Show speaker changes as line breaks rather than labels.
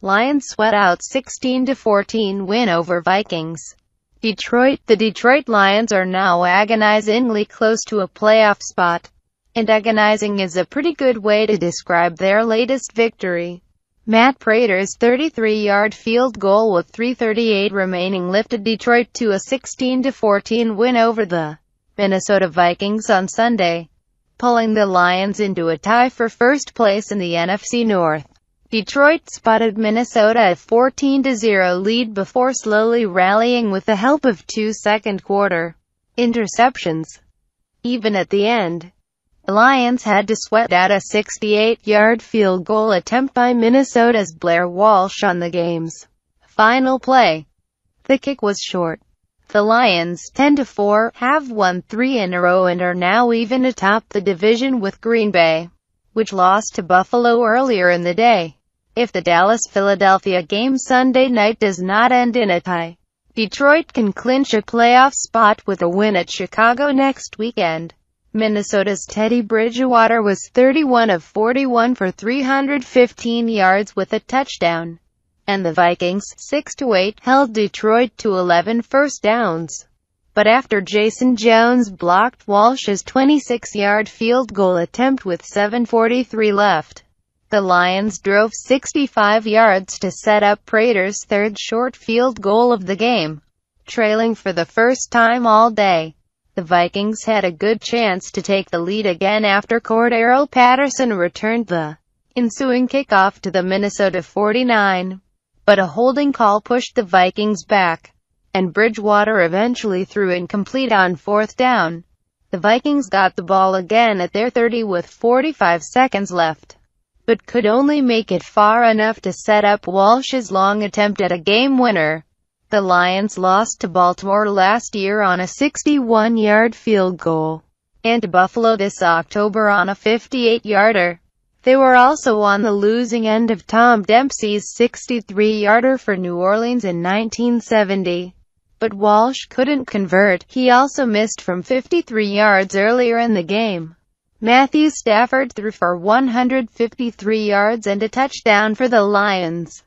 Lions sweat out 16-14 win over Vikings. Detroit. The Detroit Lions are now agonizingly close to a playoff spot. And agonizing is a pretty good way to describe their latest victory. Matt Prater's 33-yard field goal with 3:38 remaining lifted Detroit to a 16-14 win over the Minnesota Vikings on Sunday, pulling the Lions into a tie for first place in the NFC North. Detroit spotted Minnesota a 14-0 lead before slowly rallying with the help of 2 second-quarter interceptions. Even at the end, the Lions had to sweat out a 68-yard field goal attempt by Minnesota's Blair Walsh on the game's final play. The kick was short. The Lions, 10-4, have won 3 in a row and are now even atop the division with Green Bay, which lost to Buffalo earlier in the day. If the Dallas-Philadelphia game Sunday night does not end in a tie, Detroit can clinch a playoff spot with a win at Chicago next weekend. Minnesota's Teddy Bridgewater was 31 of 41 for 315 yards with a touchdown, and the Vikings, 6-8, held Detroit to 11 first downs. But after Jason Jones blocked Walsh's 26-yard field goal attempt with 7:43 left, the Lions drove 65 yards to set up Prater's third short field goal of the game. Trailing for the first time all day, the Vikings had a good chance to take the lead again after Cordero Patterson returned the ensuing kickoff to the Minnesota 49. But a holding call pushed the Vikings back, and Bridgewater eventually threw incomplete on 4th down. The Vikings got the ball again at their 30 with 45 seconds left, but could only make it far enough to set up Walsh's long attempt at a game winner. The Lions lost to Baltimore last year on a 61-yard field goal, and to Buffalo this October on a 58-yarder. They were also on the losing end of Tom Dempsey's 63-yarder for New Orleans in 1970. But Walsh couldn't convert. He also missed from 53 yards earlier in the game. Matthew Stafford threw for 153 yards and a touchdown for the Lions.